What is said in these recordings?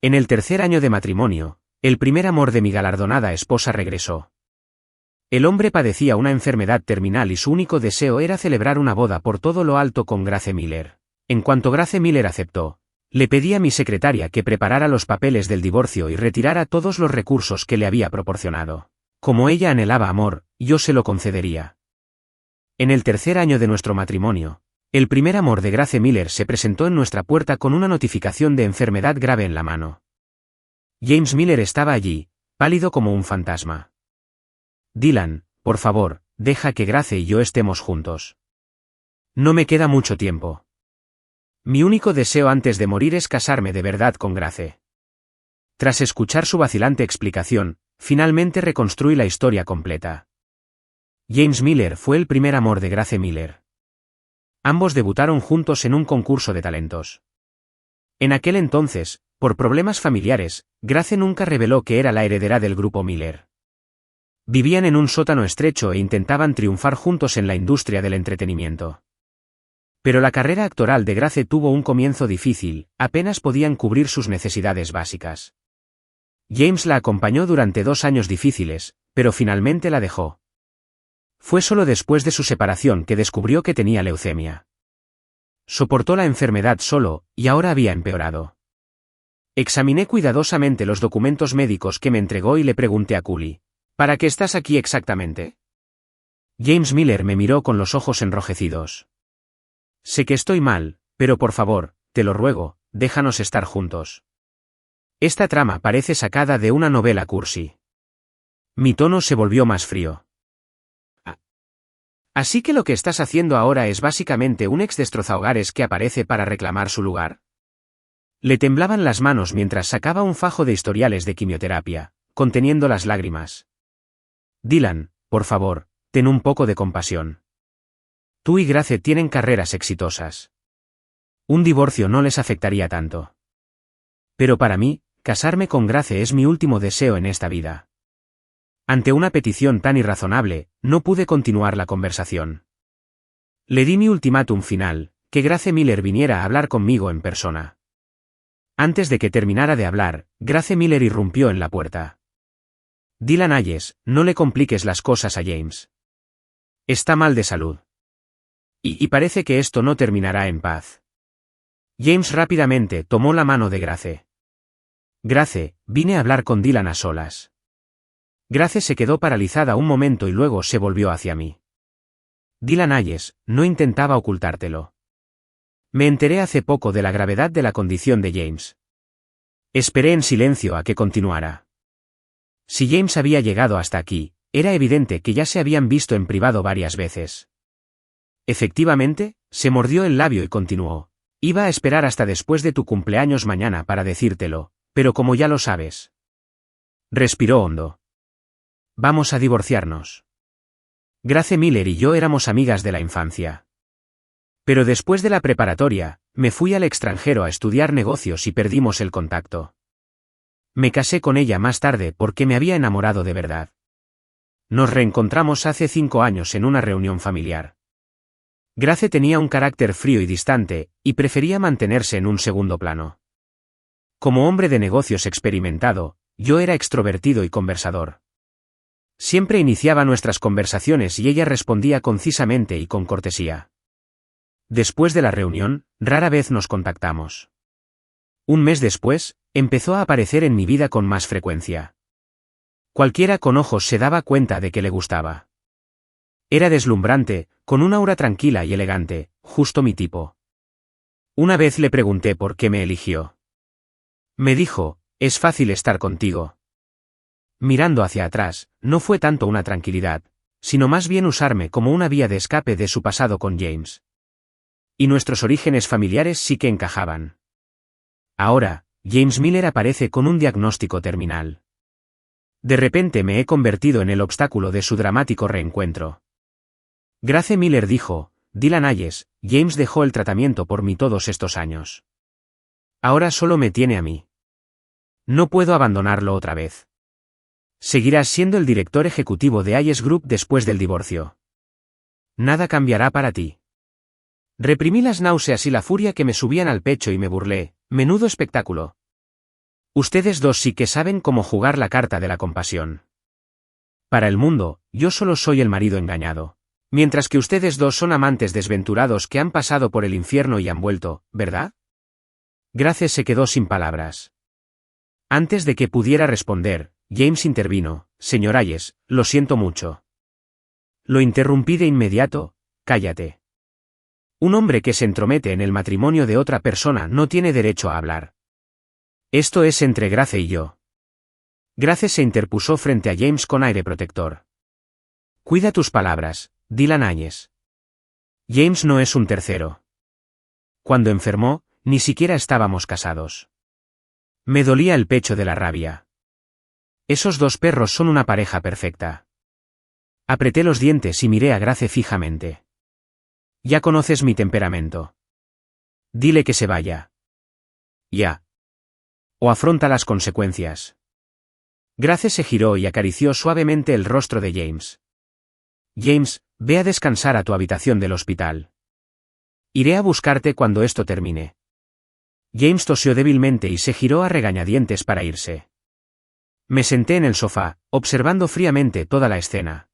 En el tercer año de matrimonio, el primer amor de mi galardonada esposa regresó. El hombre padecía una enfermedad terminal y su único deseo era celebrar una boda por todo lo alto con Grace Miller. En cuanto Grace Miller aceptó, le pedí a mi secretaria que preparara los papeles del divorcio y retirara todos los recursos que le había proporcionado. Como ella anhelaba amor, yo se lo concedería. En el tercer año de nuestro matrimonio, el primer amor de Grace Miller se presentó en nuestra puerta con una notificación de enfermedad grave en la mano. James Miller estaba allí, pálido como un fantasma. Dylan, por favor, deja que Grace y yo estemos juntos. No me queda mucho tiempo. Mi único deseo antes de morir es casarme de verdad con Grace. Tras escuchar su vacilante explicación, finalmente reconstruí la historia completa. James Miller fue el primer amor de Grace Miller. Ambos debutaron juntos en un concurso de talentos. En aquel entonces, por problemas familiares, Grace nunca reveló que era la heredera del grupo Miller. Vivían en un sótano estrecho e intentaban triunfar juntos en la industria del entretenimiento. Pero la carrera actoral de Grace tuvo un comienzo difícil, apenas podían cubrir sus necesidades básicas. James la acompañó durante 2 años difíciles, pero finalmente la dejó. Fue solo después de su separación que descubrió que tenía leucemia. Soportó la enfermedad solo, y ahora había empeorado. Examiné cuidadosamente los documentos médicos que me entregó y le pregunté a Cully, ¿para qué estás aquí exactamente? James Miller me miró con los ojos enrojecidos. Sé que estoy mal, pero por favor, te lo ruego, déjanos estar juntos. Esta trama parece sacada de una novela cursi. Mi tono se volvió más frío. ¿Así que lo que estás haciendo ahora es básicamente un ex destrozahogares que aparece para reclamar su lugar? Le temblaban las manos mientras sacaba un fajo de historiales de quimioterapia, conteniendo las lágrimas. Dylan, por favor, ten un poco de compasión. Tú y Grace tienen carreras exitosas. Un divorcio no les afectaría tanto. Pero para mí, casarme con Grace es mi último deseo en esta vida. Ante una petición tan irrazonable, no pude continuar la conversación. Le di mi ultimátum final, que Grace Miller viniera a hablar conmigo en persona. Antes de que terminara de hablar, Grace Miller irrumpió en la puerta. Dylan Hayes, no le compliques las cosas a James. Está mal de salud. Y parece que esto no terminará en paz. James rápidamente tomó la mano de Grace. Grace, vine a hablar con Dylan a solas. Grace se quedó paralizada un momento y luego se volvió hacia mí. Dylan Hayes, no intentaba ocultártelo. Me enteré hace poco de la gravedad de la condición de James. Esperé en silencio a que continuara. Si James había llegado hasta aquí, era evidente que ya se habían visto en privado varias veces. Efectivamente, se mordió el labio y continuó. Iba a esperar hasta después de tu cumpleaños mañana para decírtelo, pero como ya lo sabes. Respiró hondo. Vamos a divorciarnos. Grace Miller y yo éramos amigas de la infancia. Pero después de la preparatoria, me fui al extranjero a estudiar negocios y perdimos el contacto. Me casé con ella más tarde porque me había enamorado de verdad. Nos reencontramos hace 5 años en una reunión familiar. Grace tenía un carácter frío y distante, y prefería mantenerse en un segundo plano. Como hombre de negocios experimentado, yo era extrovertido y conversador. Siempre iniciaba nuestras conversaciones y ella respondía concisamente y con cortesía. Después de la reunión, rara vez nos contactamos. Un mes después, empezó a aparecer en mi vida con más frecuencia. Cualquiera con ojos se daba cuenta de que le gustaba. Era deslumbrante, con un aura tranquila y elegante, justo mi tipo. Una vez le pregunté por qué me eligió. Me dijo, es fácil estar contigo. Mirando hacia atrás, no fue tanto una tranquilidad, sino más bien usarme como una vía de escape de su pasado con James. Y nuestros orígenes familiares sí que encajaban. Ahora, James Miller aparece con un diagnóstico terminal. De repente me he convertido en el obstáculo de su dramático reencuentro. Grace Miller dijo, Dylan Hayes, James dejó el tratamiento por mí todos estos años. Ahora solo me tiene a mí. No puedo abandonarlo otra vez. Seguirás siendo el director ejecutivo de Hayes Group después del divorcio. Nada cambiará para ti. Reprimí las náuseas y la furia que me subían al pecho y me burlé, menudo espectáculo. Ustedes dos sí que saben cómo jugar la carta de la compasión. Para el mundo, yo solo soy el marido engañado. Mientras que ustedes dos son amantes desventurados que han pasado por el infierno y han vuelto, ¿verdad? Grace se quedó sin palabras. Antes de que pudiera responder, James intervino. Señor Hayes, lo siento mucho. Lo interrumpí de inmediato. Cállate. Un hombre que se entromete en el matrimonio de otra persona no tiene derecho a hablar. Esto es entre Grace y yo. Grace se interpuso frente a James con aire protector. Cuida tus palabras, Dylan Hayes. James no es un tercero. Cuando enfermó, ni siquiera estábamos casados. Me dolía el pecho de la rabia. Esos dos perros son una pareja perfecta. Apreté los dientes y miré a Grace fijamente. Ya conoces mi temperamento. Dile que se vaya. Ya. O afronta las consecuencias. Grace se giró y acarició suavemente el rostro de James. James, ve a descansar a tu habitación del hospital. Iré a buscarte cuando esto termine. James tosió débilmente y se giró a regañadientes para irse. Me senté en el sofá, observando fríamente toda la escena.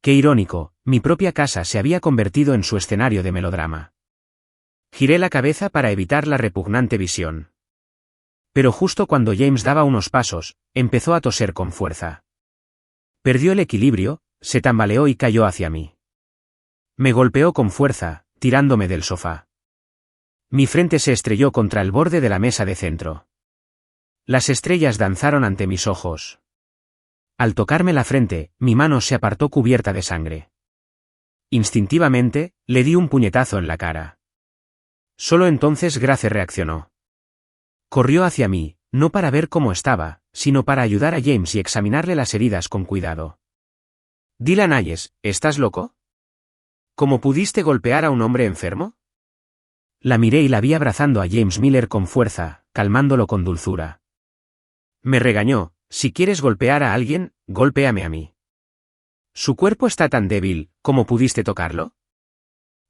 Qué irónico, mi propia casa se había convertido en su escenario de melodrama. Giré la cabeza para evitar la repugnante visión. Pero justo cuando James daba unos pasos, empezó a toser con fuerza. Perdió el equilibrio, se tambaleó y cayó hacia mí. Me golpeó con fuerza, tirándome del sofá. Mi frente se estrelló contra el borde de la mesa de centro. Las estrellas danzaron ante mis ojos. Al tocarme la frente, mi mano se apartó cubierta de sangre. Instintivamente, le di un puñetazo en la cara. Solo entonces Grace reaccionó. Corrió hacia mí, no para ver cómo estaba, sino para ayudar a James y examinarle las heridas con cuidado. Dylan Hayes, ¿estás loco? ¿Cómo pudiste golpear a un hombre enfermo? La miré y la vi abrazando a James Miller con fuerza, calmándolo con dulzura. Me regañó, si quieres golpear a alguien, golpéame a mí. ¿Su cuerpo está tan débil, como pudiste tocarlo?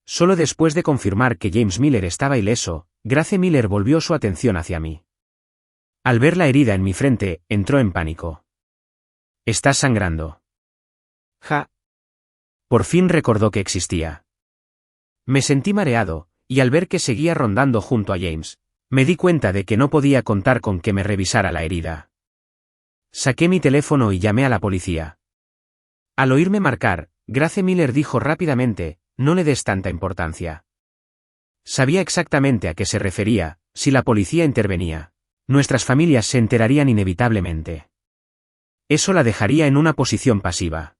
Solo después de confirmar que James Miller estaba ileso, Grace Miller volvió su atención hacia mí. Al ver la herida en mi frente, entró en pánico. Estás sangrando. Ja. Por fin recordó que existía. Me sentí mareado, y al ver que seguía rondando junto a James, me di cuenta de que no podía contar con que me revisara la herida. Saqué mi teléfono y llamé a la policía. Al oírme marcar, Grace Miller dijo rápidamente, no le des tanta importancia. Sabía exactamente a qué se refería, si la policía intervenía. Nuestras familias se enterarían inevitablemente. Eso la dejaría en una posición pasiva.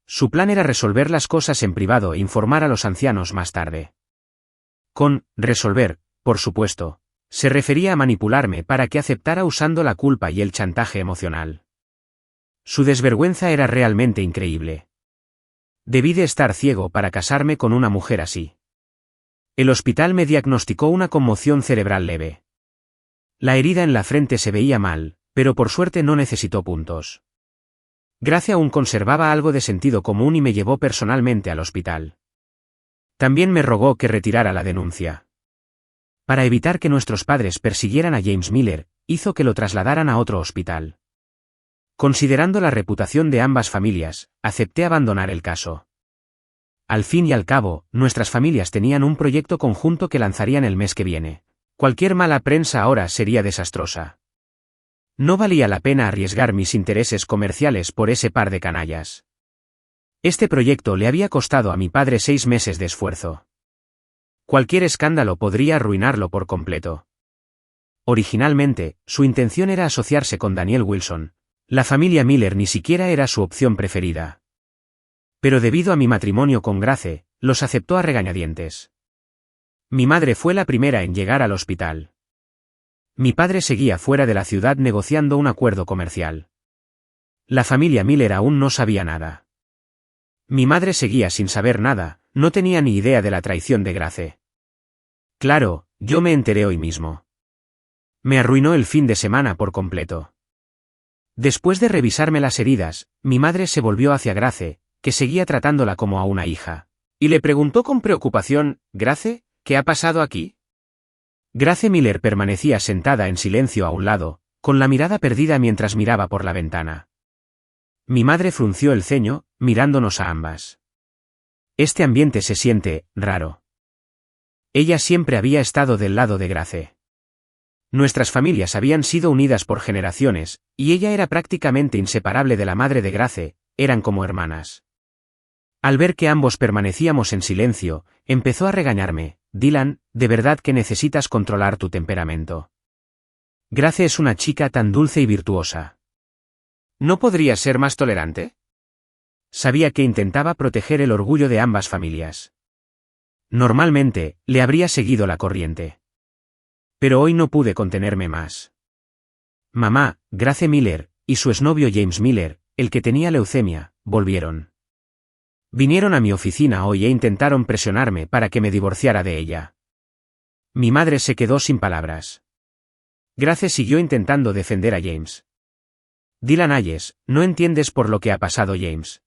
Su plan era resolver las cosas en privado e informar a los ancianos más tarde. Con resolver, por supuesto, se refería a manipularme para que aceptara usando la culpa y el chantaje emocional. Su desvergüenza era realmente increíble. Debí de estar ciego para casarme con una mujer así. El hospital me diagnosticó una conmoción cerebral leve. La herida en la frente se veía mal, pero por suerte no necesitó puntos. Grace aún conservaba algo de sentido común y me llevó personalmente al hospital. También me rogó que retirara la denuncia. Para evitar que nuestros padres persiguieran a James Miller, hizo que lo trasladaran a otro hospital. Considerando la reputación de ambas familias, acepté abandonar el caso. Al fin y al cabo, nuestras familias tenían un proyecto conjunto que lanzarían el mes que viene. Cualquier mala prensa ahora sería desastrosa. No valía la pena arriesgar mis intereses comerciales por ese par de canallas. Este proyecto le había costado a mi padre 6 meses de esfuerzo. Cualquier escándalo podría arruinarlo por completo. Originalmente, su intención era asociarse con Daniel Wilson. La familia Miller ni siquiera era su opción preferida. Pero debido a mi matrimonio con Grace, los aceptó a regañadientes. Mi madre fue la primera en llegar al hospital. Mi padre seguía fuera de la ciudad negociando un acuerdo comercial. La familia Miller aún no sabía nada. Mi madre seguía sin saber nada, no tenía ni idea de la traición de Grace. Claro, yo me enteré hoy mismo. Me arruinó el fin de semana por completo. Después de revisarme las heridas, mi madre se volvió hacia Grace, que seguía tratándola como a una hija, y le preguntó con preocupación, «Grace, ¿qué ha pasado aquí?» Grace Miller permanecía sentada en silencio a un lado, con la mirada perdida mientras miraba por la ventana. Mi madre frunció el ceño, mirándonos a ambas. Este ambiente se siente raro. Ella siempre había estado del lado de Grace. Nuestras familias habían sido unidas por generaciones, y ella era prácticamente inseparable de la madre de Grace, eran como hermanas. Al ver que ambos permanecíamos en silencio, empezó a regañarme: Dylan, de verdad que necesitas controlar tu temperamento. Grace es una chica tan dulce y virtuosa. ¿No podrías ser más tolerante? Sabía que intentaba proteger el orgullo de ambas familias. Normalmente, le habría seguido la corriente. Pero hoy no pude contenerme más. Mamá, Grace Miller, y su exnovio James Miller, el que tenía leucemia, volvieron. Vinieron a mi oficina hoy e intentaron presionarme para que me divorciara de ella. Mi madre se quedó sin palabras. Grace siguió intentando defender a James. Dylan Hayes, no entiendes por lo que ha pasado, James.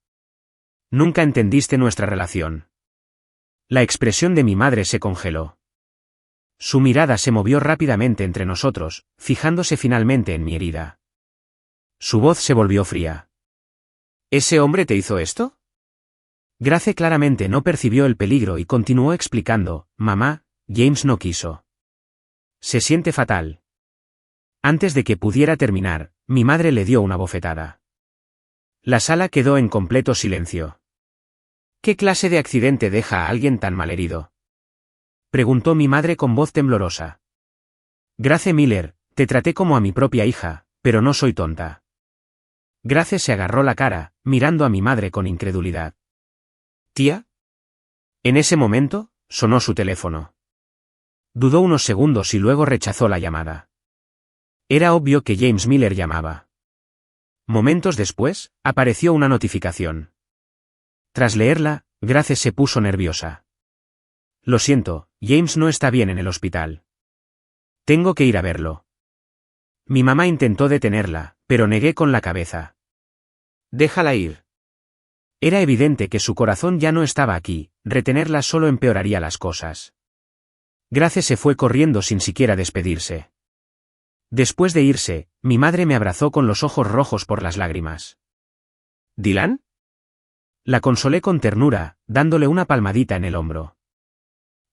Nunca entendiste nuestra relación. La expresión de mi madre se congeló. Su mirada se movió rápidamente entre nosotros, fijándose finalmente en mi herida. Su voz se volvió fría. ¿Ese hombre te hizo esto? Grace claramente no percibió el peligro y continuó explicando: mamá, James no quiso. Se siente fatal. Antes de que pudiera terminar, mi madre le dio una bofetada. La sala quedó en completo silencio. ¿Qué clase de accidente deja a alguien tan malherido?, preguntó mi madre con voz temblorosa. Grace Miller, te traté como a mi propia hija, pero no soy tonta. Grace se agarró la cara, mirando a mi madre con incredulidad. ¿Tía? En ese momento, sonó su teléfono. Dudó unos segundos y luego rechazó la llamada. Era obvio que James Miller llamaba. Momentos después, apareció una notificación. Tras leerla, Grace se puso nerviosa. Lo siento, James no está bien en el hospital. Tengo que ir a verlo. Mi mamá intentó detenerla, pero negué con la cabeza. Déjala ir. Era evidente que su corazón ya no estaba aquí, retenerla solo empeoraría las cosas. Grace se fue corriendo sin siquiera despedirse. Después de irse, mi madre me abrazó con los ojos rojos por las lágrimas. ¿Dylan? La consolé con ternura, dándole una palmadita en el hombro.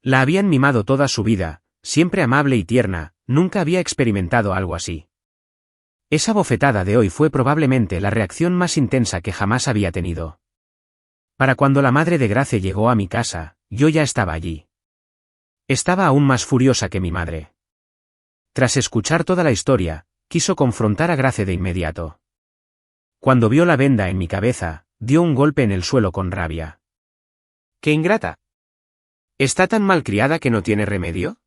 La habían mimado toda su vida, siempre amable y tierna, nunca había experimentado algo así. Esa bofetada de hoy fue probablemente la reacción más intensa que jamás había tenido. Para cuando la madre de Grace llegó a mi casa, yo ya estaba allí. Estaba aún más furiosa que mi madre. Tras escuchar toda la historia, quiso confrontar a Grace de inmediato. Cuando vio la venda en mi cabeza, dio un golpe en el suelo con rabia. ¡Qué ingrata! ¿Está tan malcriada que no tiene remedio?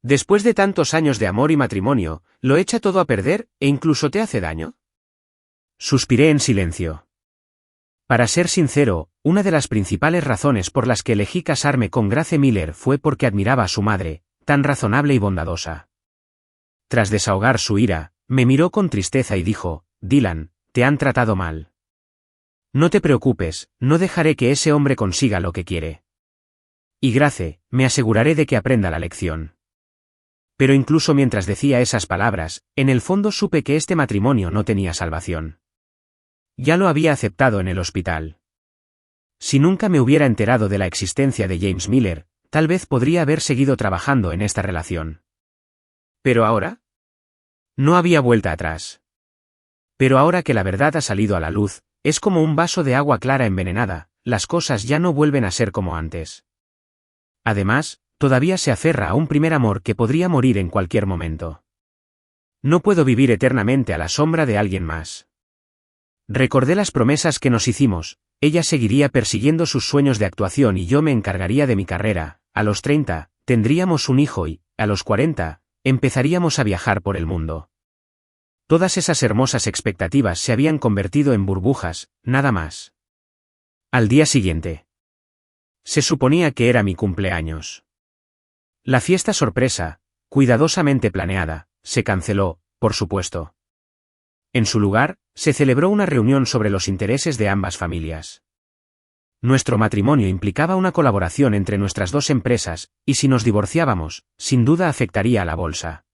Después de tantos años de amor y matrimonio, ¿lo echa todo a perder, e incluso te hace daño? Suspiré en silencio. Para ser sincero, una de las principales razones por las que elegí casarme con Grace Miller fue porque admiraba a su madre, tan razonable y bondadosa. Tras desahogar su ira, me miró con tristeza y dijo: Dylan, te han tratado mal. No te preocupes, no dejaré que ese hombre consiga lo que quiere. Y Grace, me aseguraré de que aprenda la lección. Pero incluso mientras decía esas palabras, en el fondo supe que este matrimonio no tenía salvación. Ya lo había aceptado en el hospital. Si nunca me hubiera enterado de la existencia de James Miller, tal vez podría haber seguido trabajando en esta relación. ¿Pero ahora? No había vuelta atrás. Pero ahora que la verdad ha salido a la luz, es como un vaso de agua clara envenenada, las cosas ya no vuelven a ser como antes. Además, todavía se aferra a un primer amor que podría morir en cualquier momento. No puedo vivir eternamente a la sombra de alguien más. Recordé las promesas que nos hicimos: ella seguiría persiguiendo sus sueños de actuación y yo me encargaría de mi carrera. A los 30, tendríamos un hijo y, a los 40, empezaríamos a viajar por el mundo. Todas esas hermosas expectativas se habían convertido en burbujas, nada más. Al día siguiente. Se suponía que era mi cumpleaños. La fiesta sorpresa, cuidadosamente planeada, se canceló, por supuesto. En su lugar, se celebró una reunión sobre los intereses de ambas familias. Nuestro matrimonio implicaba una colaboración entre nuestras dos empresas, y si nos divorciábamos, sin duda afectaría a la bolsa.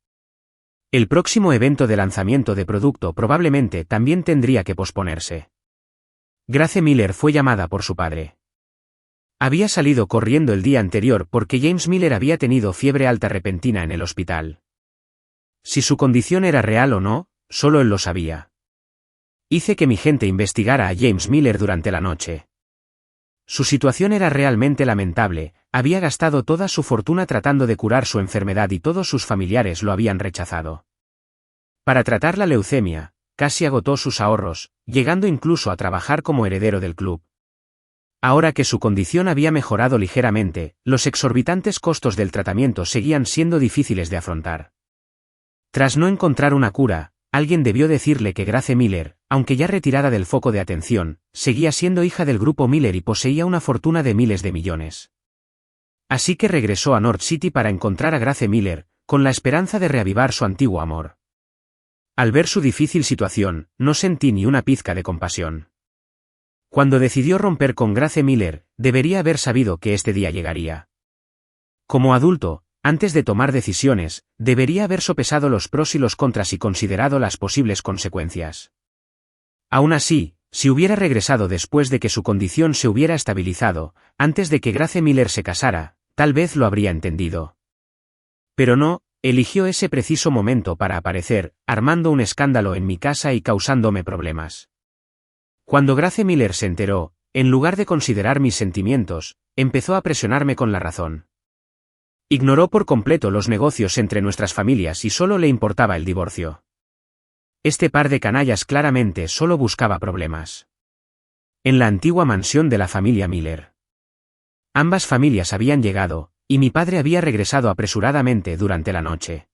El próximo evento de lanzamiento de producto probablemente también tendría que posponerse. Grace Miller fue llamada por su padre. Había salido corriendo el día anterior porque James Miller había tenido fiebre alta repentina en el hospital. Si su condición era real o no, solo él lo sabía. Hice que mi gente investigara a James Miller durante la noche. Su situación era realmente lamentable, había gastado toda su fortuna tratando de curar su enfermedad y todos sus familiares lo habían rechazado. Para tratar la leucemia, casi agotó sus ahorros, llegando incluso a trabajar como heredero del club. Ahora que su condición había mejorado ligeramente, los exorbitantes costos del tratamiento seguían siendo difíciles de afrontar. Tras no encontrar una cura, alguien debió decirle que Grace Miller, aunque ya retirada del foco de atención, seguía siendo hija del grupo Miller y poseía una fortuna de miles de millones. Así que regresó a North City para encontrar a Grace Miller, con la esperanza de reavivar su antiguo amor. Al ver su difícil situación, no sentí ni una pizca de compasión. Cuando decidió romper con Grace Miller, debería haber sabido que este día llegaría. Como adulto, antes de tomar decisiones, debería haber sopesado los pros y los contras y considerado las posibles consecuencias. Aún así, si hubiera regresado después de que su condición se hubiera estabilizado, antes de que Grace Miller se casara, tal vez lo habría entendido. Pero no, eligió ese preciso momento para aparecer, armando un escándalo en mi casa y causándome problemas. Cuando Grace Miller se enteró, en lugar de considerar mis sentimientos, empezó a presionarme con la razón. Ignoró por completo los negocios entre nuestras familias y solo le importaba el divorcio. Este par de canallas claramente solo buscaba problemas. En la antigua mansión de la familia Miller. Ambas familias habían llegado, y mi padre había regresado apresuradamente durante la noche.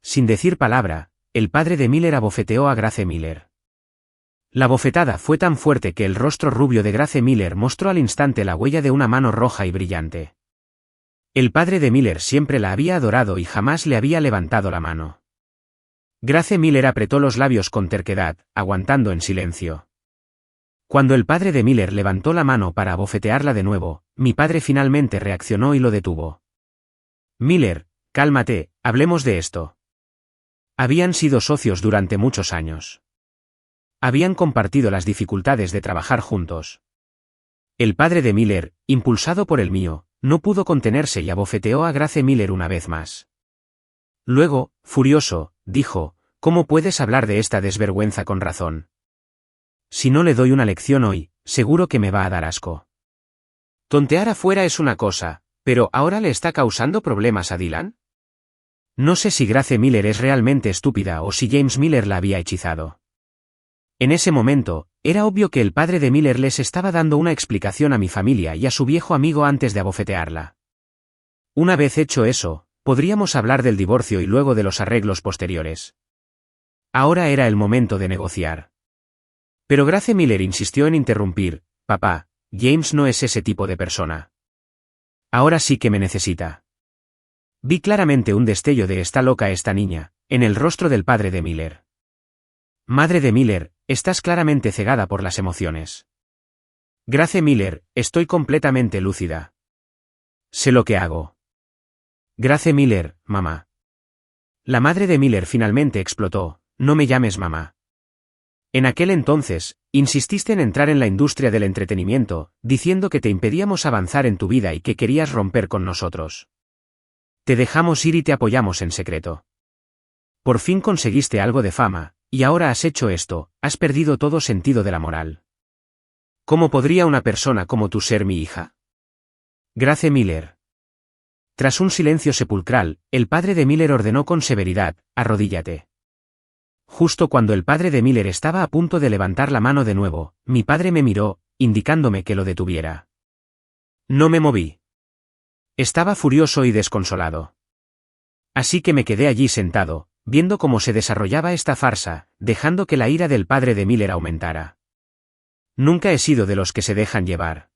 Sin decir palabra, el padre de Miller abofeteó a Grace Miller. La bofetada fue tan fuerte que el rostro rubio de Grace Miller mostró al instante la huella de una mano roja y brillante. El padre de Miller siempre la había adorado y jamás le había levantado la mano. Grace Miller apretó los labios con terquedad, aguantando en silencio. Cuando el padre de Miller levantó la mano para abofetearla de nuevo, mi padre finalmente reaccionó y lo detuvo. Miller, cálmate, hablemos de esto. Habían sido socios durante muchos años. Habían compartido las dificultades de trabajar juntos. El padre de Miller, impulsado por el mío, no pudo contenerse y abofeteó a Grace Miller una vez más. Luego, furioso, dijo, ¿cómo puedes hablar de esta desvergüenza con razón? Si no le doy una lección hoy, seguro que me va a dar asco. Tontear afuera es una cosa, pero ¿ahora le está causando problemas a Dylan? No sé si Grace Miller es realmente estúpida o si James Miller la había hechizado. En ese momento, era obvio que el padre de Miller les estaba dando una explicación a mi familia y a su viejo amigo antes de abofetearla. Una vez hecho eso, podríamos hablar del divorcio y luego de los arreglos posteriores. Ahora era el momento de negociar. Pero Grace Miller insistió en interrumpir, papá, James no es ese tipo de persona. Ahora sí que me necesita. Vi claramente un destello de «está loca esta niña», en el rostro del padre de Miller. Madre de Miller, estás claramente cegada por las emociones. Grace Miller, estoy completamente lúcida. Sé lo que hago. Grace Miller, mamá. La madre de Miller finalmente explotó, no me llames mamá. En aquel entonces, insististe en entrar en la industria del entretenimiento, diciendo que te impedíamos avanzar en tu vida y que querías romper con nosotros. Te dejamos ir y te apoyamos en secreto. Por fin conseguiste algo de fama, y ahora has hecho esto, has perdido todo sentido de la moral. ¿Cómo podría una persona como tú ser mi hija? Grace Miller. Tras un silencio sepulcral, el padre de Miller ordenó con severidad, arrodíllate. Justo cuando el padre de Miller estaba a punto de levantar la mano de nuevo, mi padre me miró, indicándome que lo detuviera. No me moví. Estaba furioso y desconsolado. Así que me quedé allí sentado, viendo cómo se desarrollaba esta farsa, dejando que la ira del padre de Miller aumentara. Nunca he sido de los que se dejan llevar.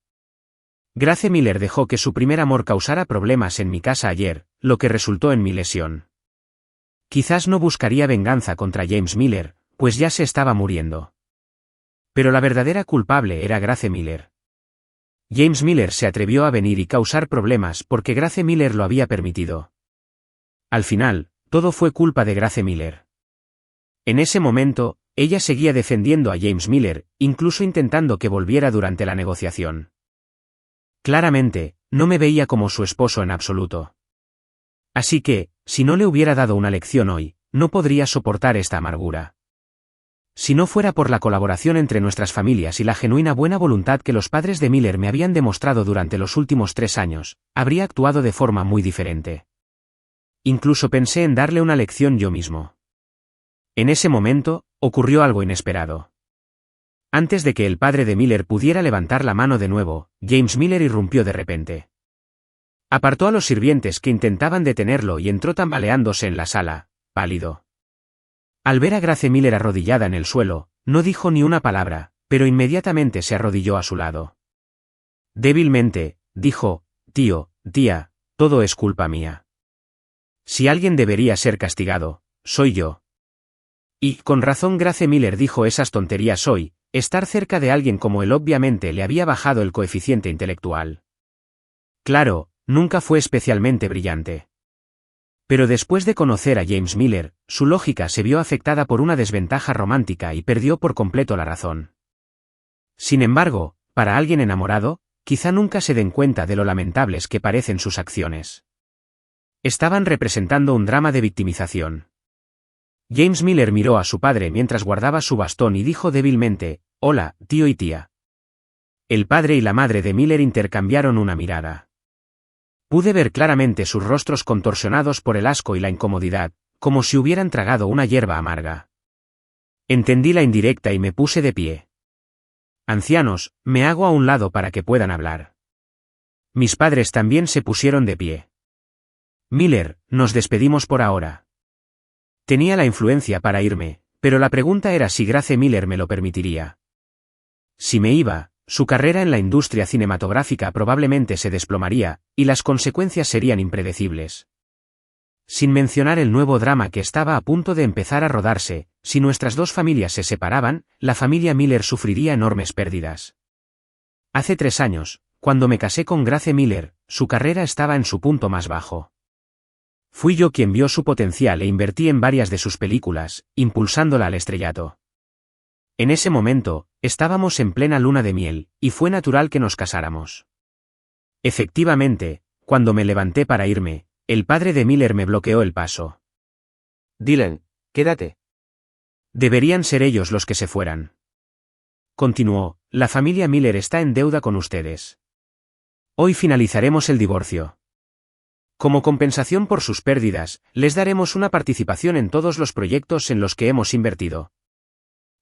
Grace Miller dejó que su primer amor causara problemas en mi casa ayer, lo que resultó en mi lesión. Quizás no buscaría venganza contra James Miller, pues ya se estaba muriendo. Pero la verdadera culpable era Grace Miller. James Miller se atrevió a venir y causar problemas porque Grace Miller lo había permitido. Al final, todo fue culpa de Grace Miller. En ese momento, ella seguía defendiendo a James Miller, incluso intentando que volviera durante la negociación. Claramente, no me veía como su esposo en absoluto. Así que, si no le hubiera dado una lección hoy, no podría soportar esta amargura. Si no fuera por la colaboración entre nuestras familias y la genuina buena voluntad que los padres de Miller me habían demostrado durante los últimos 3 años, habría actuado de forma muy diferente. Incluso pensé en darle una lección yo mismo. En ese momento, ocurrió algo inesperado. Antes de que el padre de Miller pudiera levantar la mano de nuevo, James Miller irrumpió de repente. Apartó a los sirvientes que intentaban detenerlo y entró tambaleándose en la sala, pálido. Al ver a Grace Miller arrodillada en el suelo, no dijo ni una palabra, pero inmediatamente se arrodilló a su lado. Débilmente, dijo, tía, todo es culpa mía. Si alguien debería ser castigado, soy yo. Y, con razón Grace Miller dijo esas tonterías hoy, estar cerca de alguien como él obviamente le había bajado el coeficiente intelectual. Claro, nunca fue especialmente brillante. Pero después de conocer a James Miller, su lógica se vio afectada por una desventaja romántica y perdió por completo la razón. Sin embargo, para alguien enamorado, quizá nunca se den cuenta de lo lamentables que parecen sus acciones. Estaban representando un drama de victimización. James Miller miró a su padre mientras guardaba su bastón y dijo débilmente, «Hola, tío y tía». El padre y la madre de Miller intercambiaron una mirada. Pude ver claramente sus rostros contorsionados por el asco y la incomodidad, como si hubieran tragado una hierba amarga. Entendí la indirecta y me puse de pie. Ancianos, me hago a un lado para que puedan hablar. Mis padres también se pusieron de pie. Miller, nos despedimos por ahora. Tenía la influencia para irme, pero la pregunta era si Grace Miller me lo permitiría. Si me iba, su carrera en la industria cinematográfica probablemente se desplomaría, y las consecuencias serían impredecibles. Sin mencionar el nuevo drama que estaba a punto de empezar a rodarse, si nuestras dos familias se separaban, la familia Miller sufriría enormes pérdidas. Hace 3 años, cuando me casé con Grace Miller, su carrera estaba en su punto más bajo. Fui yo quien vio su potencial e invertí en varias de sus películas, impulsándola al estrellato. En ese momento, estábamos en plena luna de miel, y fue natural que nos casáramos. Efectivamente, cuando me levanté para irme, el padre de Miller me bloqueó el paso. Dylan, quédate. Deberían ser ellos los que se fueran. Continuó, la familia Miller está en deuda con ustedes. Hoy finalizaremos el divorcio. Como compensación por sus pérdidas, les daremos una participación en todos los proyectos en los que hemos invertido.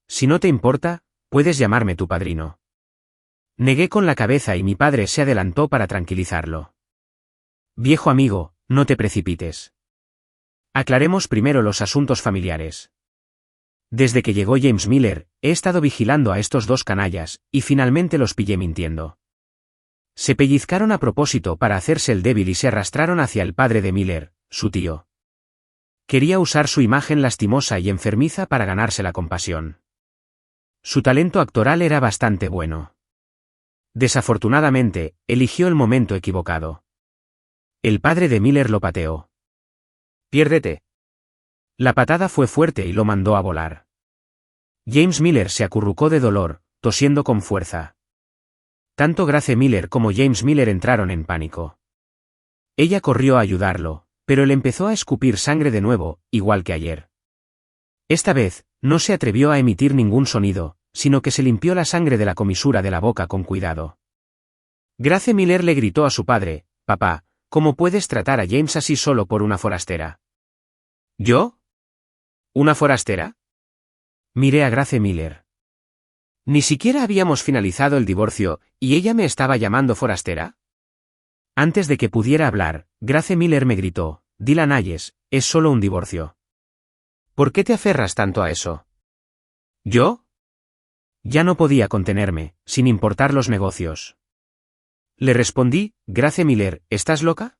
Si no te importa, puedes llamarme tu padrino. Negué con la cabeza y mi padre se adelantó para tranquilizarlo. Viejo amigo, no te precipites. Aclaremos primero los asuntos familiares. Desde que llegó James Miller, he estado vigilando a estos 2 canallas, y finalmente los pillé mintiendo. Se pellizcaron a propósito para hacerse el débil y se arrastraron hacia el padre de Miller, su tío. Quería usar su imagen lastimosa y enfermiza para ganarse la compasión. Su talento actoral era bastante bueno. Desafortunadamente, eligió el momento equivocado. El padre de Miller lo pateó. Piérdete. La patada fue fuerte y lo mandó a volar. James Miller se acurrucó de dolor, tosiendo con fuerza. Tanto Grace Miller como James Miller entraron en pánico. Ella corrió a ayudarlo, pero él empezó a escupir sangre de nuevo, igual que ayer. Esta vez, no se atrevió a emitir ningún sonido, sino que se limpió la sangre de la comisura de la boca con cuidado. Grace Miller le gritó a su padre, «Papá, ¿cómo puedes tratar a James así solo por una forastera?» ¿Yo? ¿Una forastera? Miré a Grace Miller. Ni siquiera habíamos finalizado el divorcio, ¿y ella me estaba llamando forastera? Antes de que pudiera hablar, Grace Miller me gritó, «Dylan Hayes, es solo un divorcio». ¿Por qué te aferras tanto a eso? ¿Yo? Ya no podía contenerme, sin importar los negocios. Le respondí, «Grace Miller, ¿estás loca?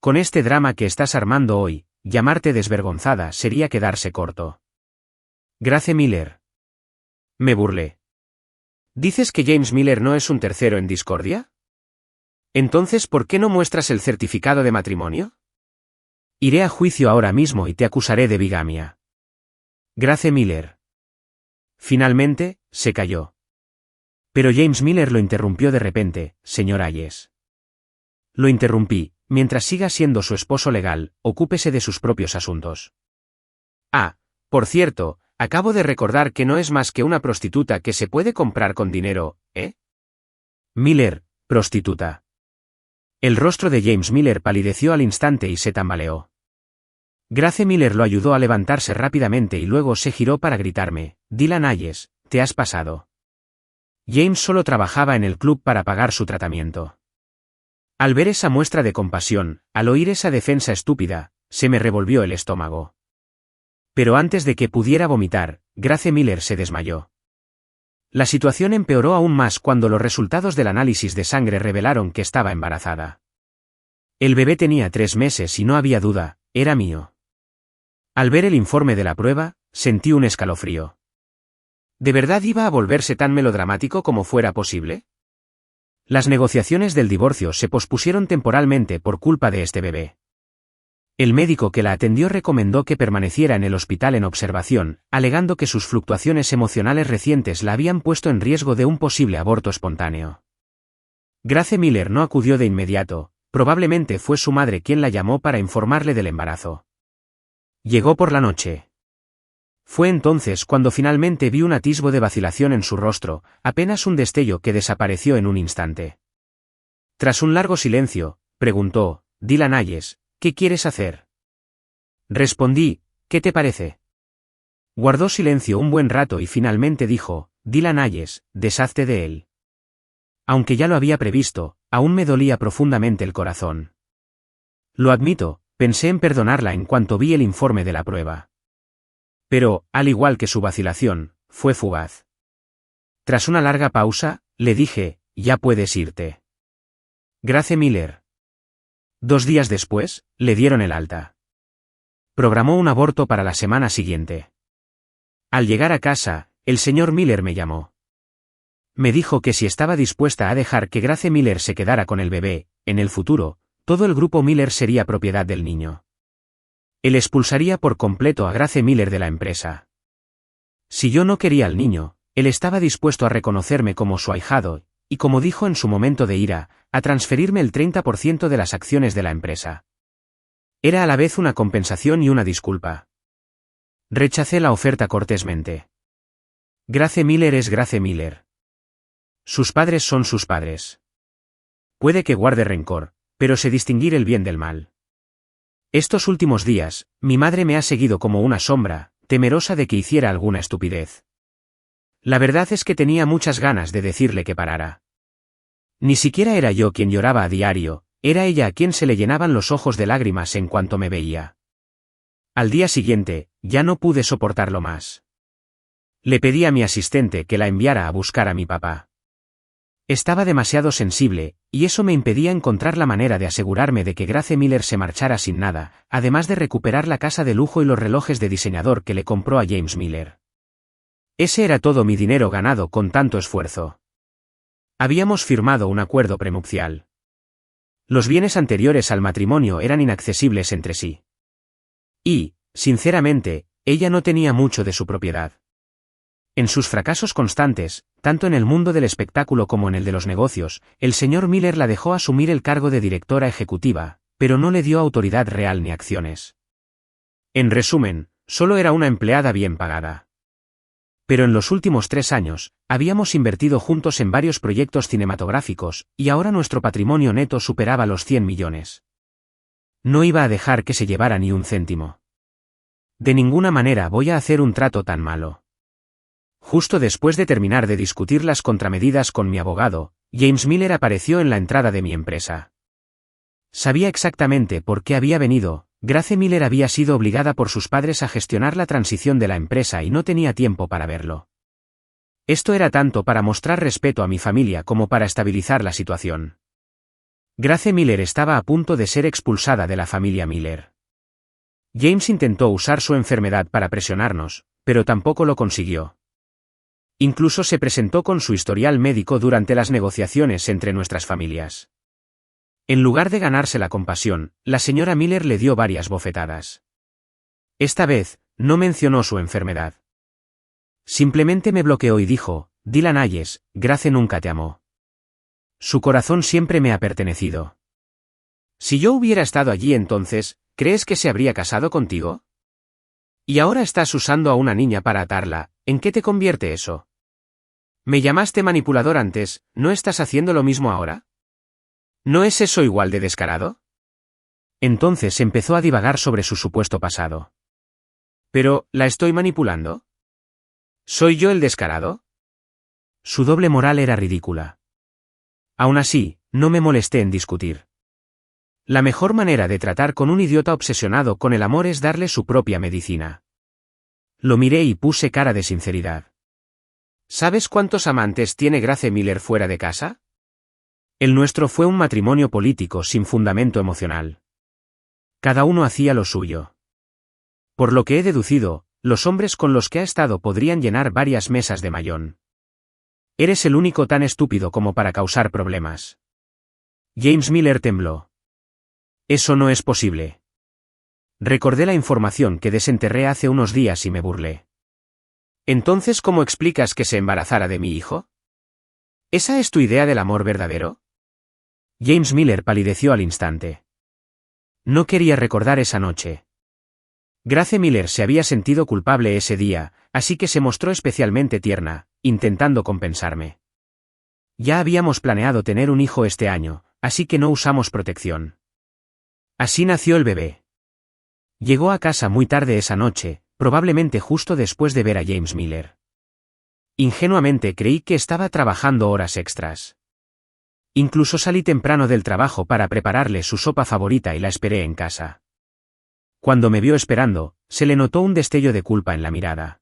Con este drama que estás armando hoy, llamarte desvergonzada sería quedarse corto». Grace Miller. Me burlé. ¿Dices que James Miller no es un tercero en discordia? Entonces, ¿por qué no muestras el certificado de matrimonio? Iré a juicio ahora mismo y te acusaré de bigamia. Grace Miller. Finalmente, se calló. Pero James Miller lo interrumpió de repente. Señor Hayes. Lo interrumpí. Mientras siga siendo su esposo legal, ocúpese de sus propios asuntos. Ah, por cierto, acabo de recordar que no es más que una prostituta que se puede comprar con dinero, ¿eh? Miller, prostituta. El rostro de James Miller palideció al instante y se tambaleó. Grace Miller lo ayudó a levantarse rápidamente y luego se giró para gritarme: Dylan Hayes, te has pasado. James solo trabajaba en el club para pagar su tratamiento. Al ver esa muestra de compasión, al oír esa defensa estúpida, se me revolvió el estómago. Pero antes de que pudiera vomitar, Grace Miller se desmayó. La situación empeoró aún más cuando los resultados del análisis de sangre revelaron que estaba embarazada. El bebé tenía 3 meses y no había duda, era mío. Al ver el informe de la prueba, sentí un escalofrío. ¿De verdad iba a volverse tan melodramático como fuera posible? Las negociaciones del divorcio se pospusieron temporalmente por culpa de este bebé. El médico que la atendió recomendó que permaneciera en el hospital en observación, alegando que sus fluctuaciones emocionales recientes la habían puesto en riesgo de un posible aborto espontáneo. Grace Miller no acudió de inmediato, probablemente fue su madre quien la llamó para informarle del embarazo. Llegó por la noche. Fue entonces cuando finalmente vi un atisbo de vacilación en su rostro, apenas un destello que desapareció en un instante. Tras un largo silencio, preguntó: Dylan Hayes, ¿qué quieres hacer? Respondí: ¿qué te parece? Guardó silencio un buen rato y finalmente dijo: Dylan Hayes, deshazte de él. Aunque ya lo había previsto, aún me dolía profundamente el corazón. Lo admito, pensé en perdonarla en cuanto vi el informe de la prueba. Pero, al igual que su vacilación, fue fugaz. Tras una larga pausa, le dije: ya puedes irte. Grace Miller. 2 días después, le dieron el alta. Programó un aborto para la semana siguiente. Al llegar a casa, el señor Miller me llamó. Me dijo que si estaba dispuesta a dejar que Grace Miller se quedara con el bebé, en el futuro, todo el grupo Miller sería propiedad del niño. Él expulsaría por completo a Grace Miller de la empresa. Si yo no quería al niño, él estaba dispuesto a reconocerme como su ahijado, y como dijo en su momento de ira, a transferirme el 30% de las acciones de la empresa. Era a la vez una compensación y una disculpa. Rechacé la oferta cortésmente. Grace Miller es Grace Miller. Sus padres son sus padres. Puede que guarde rencor, pero sé distinguir el bien del mal. Estos últimos días, mi madre me ha seguido como una sombra, temerosa de que hiciera alguna estupidez. La verdad es que tenía muchas ganas de decirle que parara. Ni siquiera era yo quien lloraba a diario, era ella a quien se le llenaban los ojos de lágrimas en cuanto me veía. Al día siguiente, ya no pude soportarlo más. Le pedí a mi asistente que la enviara a buscar a mi papá. Estaba demasiado sensible, y eso me impedía encontrar la manera de asegurarme de que Grace Miller se marchara sin nada, además de recuperar la casa de lujo y los relojes de diseñador que le compró a James Miller. Ese era todo mi dinero ganado con tanto esfuerzo. Habíamos firmado un acuerdo prenupcial. Los bienes anteriores al matrimonio eran inaccesibles entre sí. Y, sinceramente, ella no tenía mucho de su propiedad. En sus fracasos constantes, tanto en el mundo del espectáculo como en el de los negocios, el señor Miller la dejó asumir el cargo de directora ejecutiva, pero no le dio autoridad real ni acciones. En resumen, solo era una empleada bien pagada. Pero en los últimos 3 años, habíamos invertido juntos en varios proyectos cinematográficos, y ahora nuestro patrimonio neto superaba los 100 millones. No iba a dejar que se llevara ni un céntimo. De ninguna manera voy a hacer un trato tan malo. Justo después de terminar de discutir las contramedidas con mi abogado, James Miller apareció en la entrada de mi empresa. Sabía exactamente por qué había venido. Grace Miller había sido obligada por sus padres a gestionar la transición de la empresa y no tenía tiempo para verlo. Esto era tanto para mostrar respeto a mi familia como para estabilizar la situación. Grace Miller estaba a punto de ser expulsada de la familia Miller. James intentó usar su enfermedad para presionarnos, pero tampoco lo consiguió. Incluso se presentó con su historial médico durante las negociaciones entre nuestras familias. En lugar de ganársela con compasión, la señora Miller le dio varias bofetadas. Esta vez, no mencionó su enfermedad. Simplemente me bloqueó y dijo: Dylan Hayes, Grace nunca te amó. Su corazón siempre me ha pertenecido. Si yo hubiera estado allí entonces, ¿crees que se habría casado contigo? Y ahora estás usando a una niña para atarla, ¿en qué te convierte eso? Me llamaste manipulador antes, ¿no estás haciendo lo mismo ahora? ¿No es eso igual de descarado? Entonces empezó a divagar sobre su supuesto pasado. Pero, ¿la estoy manipulando? ¿Soy yo el descarado? Su doble moral era ridícula. Aún así, no me molesté en discutir. La mejor manera de tratar con un idiota obsesionado con el amor es darle su propia medicina. Lo miré y puse cara de sinceridad. ¿Sabes cuántos amantes tiene Grace Miller fuera de casa? El nuestro fue un matrimonio político sin fundamento emocional. Cada uno hacía lo suyo. Por lo que he deducido, los hombres con los que ha estado podrían llenar varias mesas de mayón. Eres el único tan estúpido como para causar problemas. James Miller tembló. Eso no es posible. Recordé la información que desenterré hace unos días y me burlé. Entonces, ¿cómo explicas que se embarazara de mi hijo? ¿Esa es tu idea del amor verdadero? James Miller palideció al instante. No quería recordar esa noche. Grace Miller se había sentido culpable ese día, así que se mostró especialmente tierna, intentando compensarme. Ya habíamos planeado tener un hijo este año, así que no usamos protección. Así nació el bebé. Llegó a casa muy tarde esa noche, probablemente justo después de ver a James Miller. Ingenuamente creí que estaba trabajando horas extras. Incluso salí temprano del trabajo para prepararle su sopa favorita y la esperé en casa. Cuando me vio esperando, se le notó un destello de culpa en la mirada.